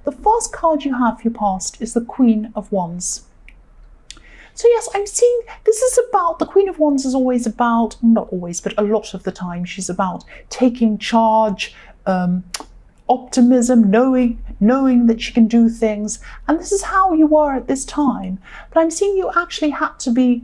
The first card you have for your past is the Queen of Wands. So yes, I'm seeing this is about, the Queen of Wands is always about, not always, but a lot of the time, she's about taking charge, optimism, knowing that she can do things. And this is how you were at this time. But I'm seeing you actually had to be,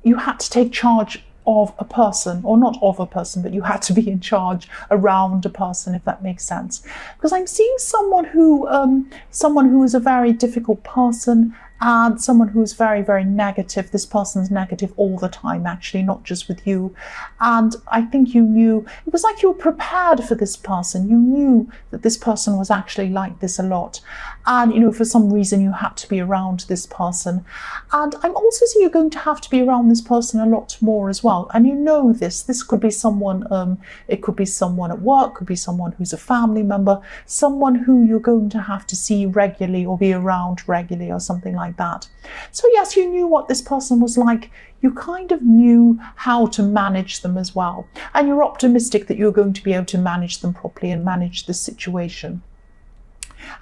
you had to take charge of a person, or not of a person, but you had to be in charge around a person, if that makes sense. Because I'm seeing someone who is a very difficult person, and someone who's very, very negative. This person's negative all the time, actually, not just with you. And I think you knew, it was like you were prepared for this person. You knew that this person was actually like this a lot. And, you know, for some reason you had to be around this person. And I'm also seeing you're going to have to be around this person a lot more as well. And you know this. This could be someone, it could be someone at work, could be someone who's a family member, someone who you're going to have to see regularly or be around regularly or something like that. So yes, you knew what this person was like. You kind of knew how to manage them as well. And you're optimistic that you're going to be able to manage them properly and manage the situation.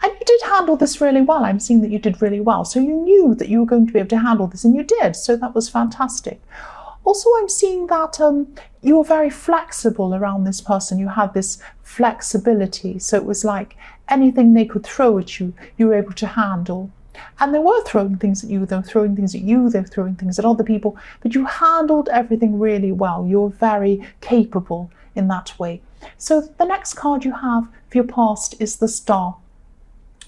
And you did handle this really well. I'm seeing that you did really well. So you knew that you were going to be able to handle this, and you did. So that was fantastic. Also, I'm seeing that you were very flexible around this person. You had this flexibility. So it was like anything they could throw at you, you were able to handle. And they were throwing things at you, they were throwing things at you, they were throwing things at other people, but you handled everything really well. You were very capable in that way. So the next card you have for your past is the Star.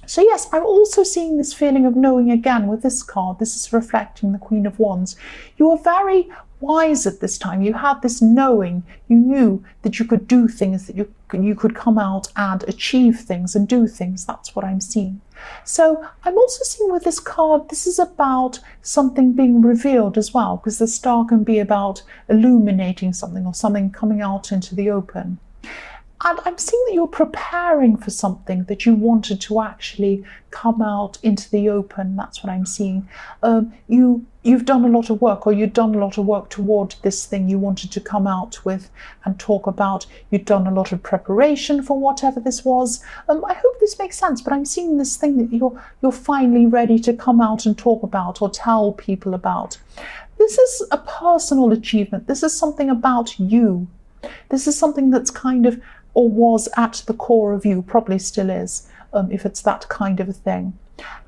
So yes, I'm also seeing this feeling of knowing again with this card. This is reflecting the Queen of Wands. You were very wise at this time. You had this knowing. You knew that you could do things, that you could come out and achieve things and do things. That's what I'm seeing. So I'm also seeing with this card, this is about something being revealed as well, because the Star can be about illuminating something or something coming out into the open. And I'm seeing that you're preparing for something that you wanted to actually come out into the open. That's what I'm seeing. You've done a lot of work, or you've done a lot of work toward this thing you wanted to come out with and talk about. You've done a lot of preparation for whatever this was. I hope this makes sense, but I'm seeing this thing that you're finally ready to come out and talk about or tell people about. This is a personal achievement. This is something about you. This is something that's kind of, or was at the core of you, probably still is, if it's that kind of a thing.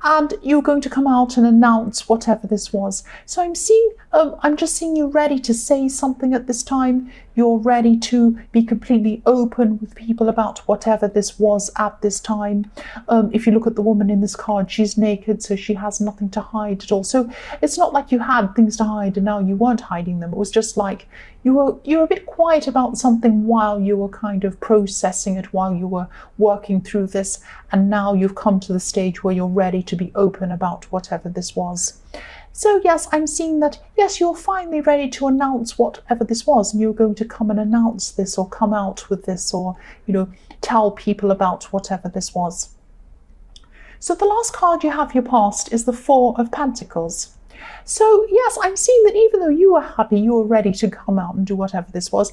And you're going to come out and announce whatever this was. So I'm seeing, I'm just seeing you ready to say something at this time. You're ready to be completely open with people about whatever this was at this time. If you look at the woman in this card, she's naked, so she has nothing to hide at all. So it's not like you had things to hide and now you weren't hiding them. It was just like you were a bit quiet about something while you were kind of processing it, while you were working through this, and now you've come to the stage where you're ready to be open about whatever this was. So yes, I'm seeing that, yes, you're finally ready to announce whatever this was, and you're going to come and announce this or come out with this, or, you know, tell people about whatever this was. So the last card you have for your past is the Four of Pentacles. So yes, I'm seeing that even though you were happy, you were ready to come out and do whatever this was,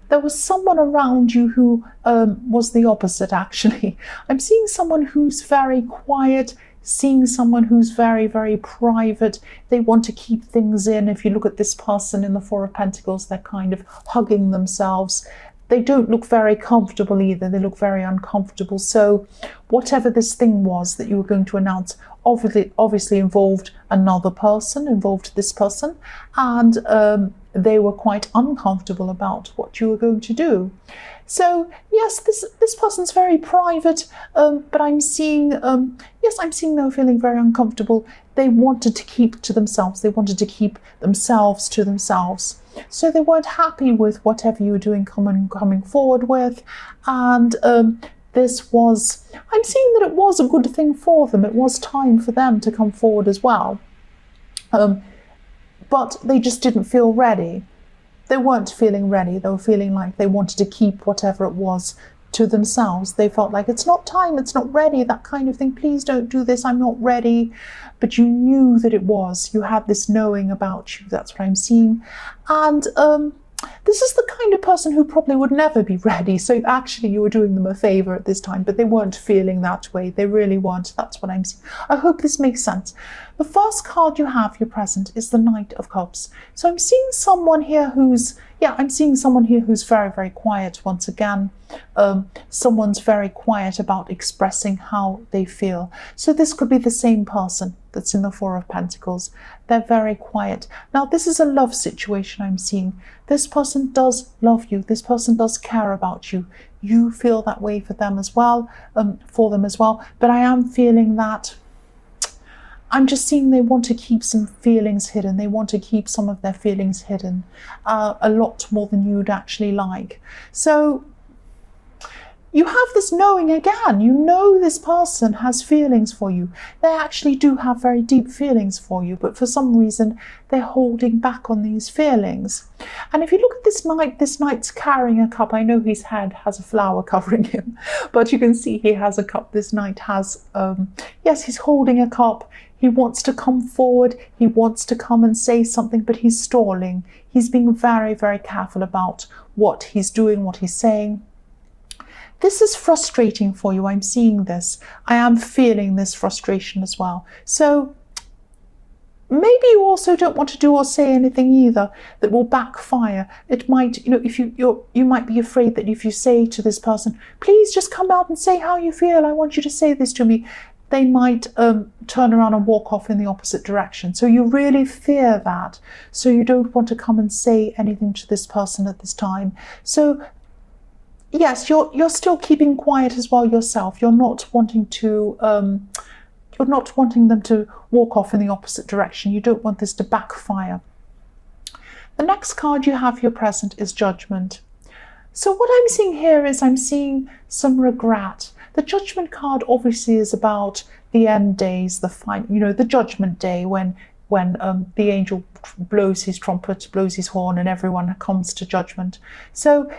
there was someone around you who was the opposite, actually. I'm seeing someone who's very quiet, seeing someone who's very, very private. They want to keep things in. If you look at this person in the Four of Pentacles, they're kind of hugging themselves. They don't look very comfortable either. They look very uncomfortable. So whatever this thing was that you were going to announce obviously involved another person, involved this person, and they were quite uncomfortable about what you were going to do. So yes, this person's very private, but I'm seeing, yes, I'm seeing them feeling very uncomfortable. They wanted to keep to themselves. They wanted to keep themselves to themselves. So they weren't happy with whatever you were doing, coming forward with. And this was, I'm seeing that it was a good thing for them. It was time for them to come forward as well. But they just didn't feel ready. They weren't feeling ready. They were feeling like they wanted to keep whatever it was to themselves. They felt like it's not time, it's not ready, that kind of thing. Please don't do this, I'm not ready. But you knew that it was. You had this knowing about you. That's what I'm seeing. And this is the kind of person who probably would never be ready. So actually you were doing them a favor at this time, but they weren't feeling that way. They really weren't. That's what I'm seeing. I hope this makes sense. The first card you have, your present, is the Knight of Cups. So I'm seeing someone here who's, I'm seeing someone here who's very, very quiet once again. Someone's very quiet about expressing how they feel. So this could be the same person that's in the Four of Pentacles. They're very quiet. Now, this is a love situation I'm seeing. This person does love you. This person does care about you. You feel that way for them as well, But I am feeling that I'm just seeing they want to keep some feelings hidden. They want to keep some of their feelings hidden a lot more than you'd actually like. So you have this knowing again. You know this person has feelings for you. They actually do have very deep feelings for you, but for some reason they're holding back on these feelings. And if you look at this knight's carrying a cup. I know his head has a flower covering him, but you can see he has a cup. This knight has, yes, he's holding a cup. He wants to come forward. He wants to come and say something, but he's stalling. He's being very, very careful about what he's doing, what he's saying. This is frustrating for you. I'm seeing this. I am feeling this frustration as well. So maybe you also don't want to do or say anything either that will backfire. It might, if you might be afraid that if you say to this person, please just come out and say how you feel. I want you to say this to me. They might turn around and walk off in the opposite direction. So you really fear that. So you don't want to come and say anything to this person at this time. So yes, you're still keeping quiet as well yourself. You're not wanting them to walk off in the opposite direction. You don't want this to backfire. The next card you have, your present, is Judgment. So what I'm seeing here is I'm seeing some regret. The Judgment card obviously is about the end days, the Judgment Day when the angel blows his trumpet, blows his horn, and everyone comes to judgment. So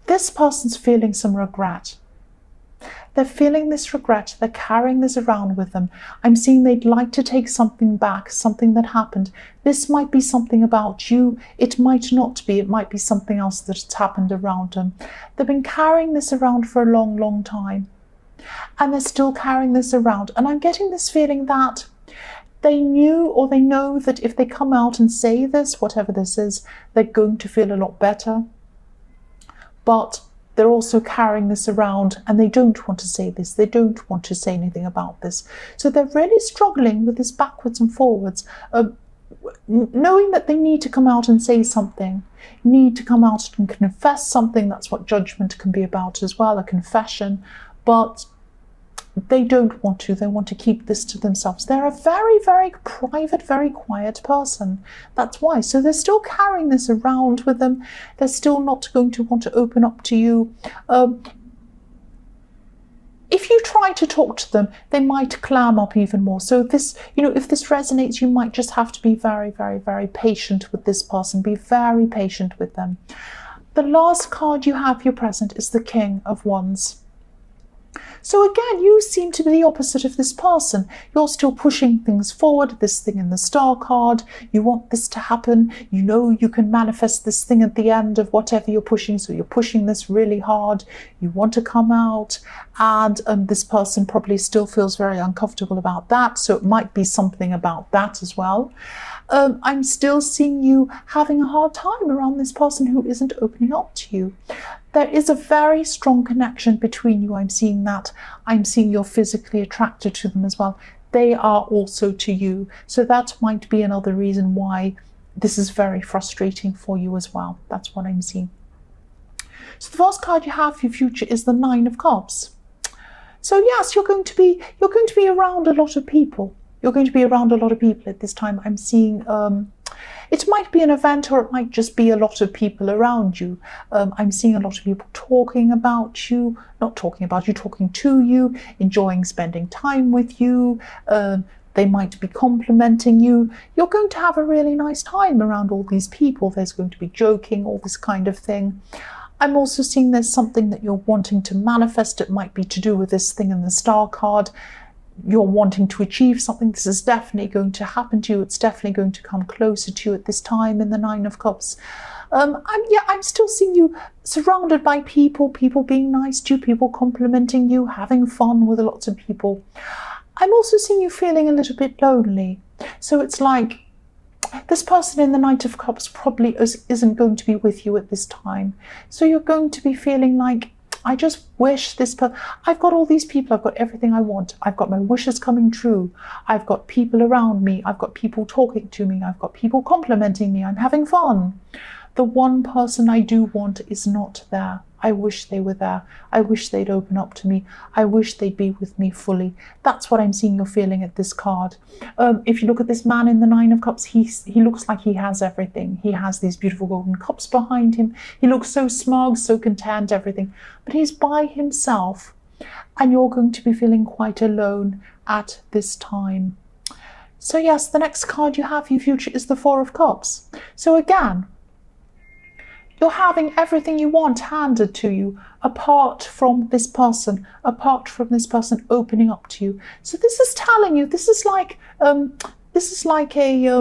this person's feeling some regret. They're feeling this regret. They're carrying this around with them. I'm seeing they'd like to take something back, something that happened. This might be something about you. It might not be. It might be something else that's happened around them. They've been carrying this around for a long, long time. And they're still carrying this around. And I'm getting this feeling that they knew or they know that if they come out and say this, whatever this is, they're going to feel a lot better. But they're also carrying this around and they don't want to say this. They don't want to say anything about this. So they're really struggling with this backwards and forwards, knowing that they need to come out and say something, need to come out and confess something. That's what Judgment can be about as well, a confession. But they don't want to. They want to keep this to themselves. They're a very, very private, very quiet person. That's why. So they're still carrying this around with them. They're still not going to want to open up to you. If you try to talk to them, they might clam up even more. So this, if this resonates, you might just have to be very, very, very patient with this person. Be very patient with them. The last card you have, your present, is the King of Wands. So again, you seem to be the opposite of this person. You're still pushing things forward, this thing in the Star card. You want this to happen. You know you can manifest this thing at the end of whatever you're pushing. So you're pushing this really hard. You want to come out. And this person probably still feels very uncomfortable about that. So it might be something about that as well. I'm still seeing you having a hard time around this person who isn't opening up to you. There is a very strong connection between you. I'm seeing that. I'm seeing you're physically attracted to them as well. They are also to you. So that might be another reason why this is very frustrating for you as well. That's what I'm seeing. So the first card you have for your future is the Nine of Cups. So yes, you're going to be around a lot of people. You're going to be around a lot of people at this time. I'm seeing it might be an event or it might just be a lot of people around you. I'm seeing a lot of people talking about you, not talking about you, talking to you, enjoying spending time with you. They might be complimenting you. You're going to have a really nice time around all these people. There's going to be joking, all this kind of thing. I'm also seeing there's something that you're wanting to manifest. It might be to do with this thing in the Star card. You're wanting to achieve something. This is definitely going to happen to you. It's definitely going to come closer to you at this time in the Nine of Cups. I'm still seeing you surrounded by people, people being nice to you, people complimenting you, having fun with lots of people. I'm also seeing you feeling a little bit lonely. So it's like this person in the Knight of Cups probably isn't going to be with you at this time. So you're going to be feeling like, I just wish this person, I've got all these people, I've got everything I want, I've got my wishes coming true, I've got people around me, I've got people talking to me, I've got people complimenting me, I'm having fun. The one person I do want is not there. I wish they were there. I wish they'd open up to me. I wish they'd be with me fully. That's what I'm seeing you're feeling at this card. If you look at this man in the Nine of Cups, he looks like he has everything. He has these beautiful golden cups behind him. He looks so smug, so content, everything. But he's by himself, and you're going to be feeling quite alone at this time. So yes, the next card you have for your future is the Four of Cups. So again, you're having everything you want handed to you, apart from this person opening up to you. So this is telling you, this is like a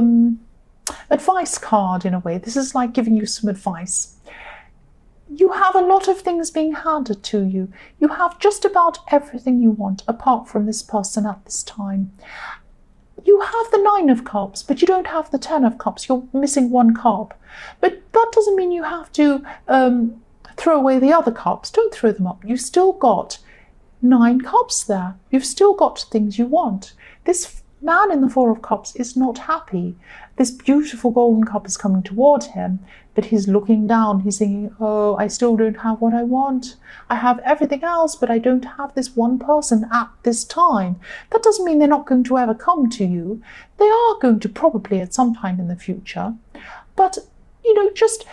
advice card in a way. This is like giving you some advice. You have a lot of things being handed to you. You have just about everything you want, apart from this person at this time. You have the Nine of Cups, but you don't have the Ten of Cups. You're missing one cup. But that doesn't mean you have to throw away the other cups. Don't throw them up. You've still got 9 cups there. You've still got things you want. This man in the Four of Cups is not happy. This beautiful golden cup is coming toward him, but he's looking down. He's thinking, oh, I still don't have what I want. I have everything else, but I don't have this one person at this time. That doesn't mean they're not going to ever come to you. They are going to probably at some time in the future. But, you know, just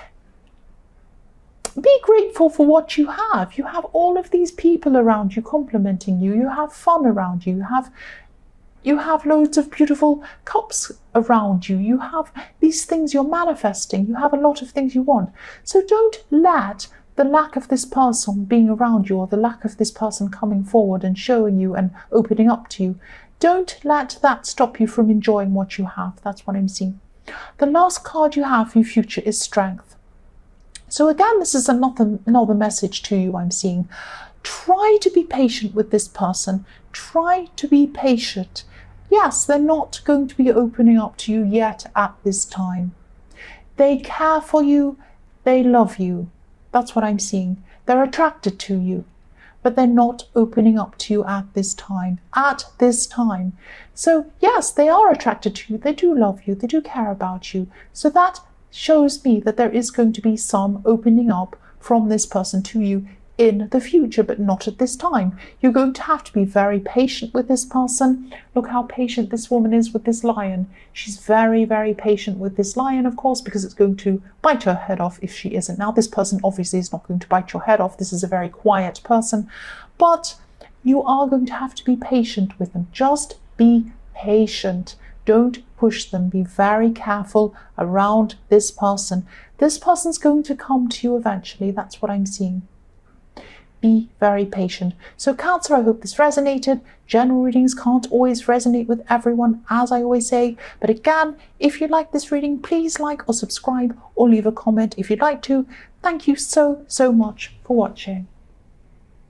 be grateful for what you have. You have all of these people around you complimenting you. You have fun around you. You have loads of beautiful cups around you. You have these things you're manifesting. You have a lot of things you want. So don't let the lack of this person being around you, or the lack of this person coming forward and showing you and opening up to you, don't let that stop you from enjoying what you have. That's what I'm seeing. The last card you have for your future is Strength. So again, this is another message to you I'm seeing. Try to be patient with this person. Try to be patient. Yes, they're not going to be opening up to you yet at this time. They care for you. They love you. That's what I'm seeing. They're attracted to you, but they're not opening up to you at this time. At this time. So yes, they are attracted to you. They do love you. They do care about you. So that shows me that there is going to be some opening up from this person to you in the future, but not at this time. You're going to have to be very patient with this person. Look how patient this woman is with this lion. She's very, very patient with this lion, of course, because it's going to bite her head off if she isn't. Now, this person obviously is not going to bite your head off. This is a very quiet person, but you are going to have to be patient with them. Just be patient. Don't push them. Be very careful around this person. This person's going to come to you eventually. That's what I'm seeing. Be very patient. So Cancer, I hope this resonated. General readings can't always resonate with everyone, as I always say. But again, if you like this reading, please like or subscribe or leave a comment if you'd like to. Thank you so much for watching.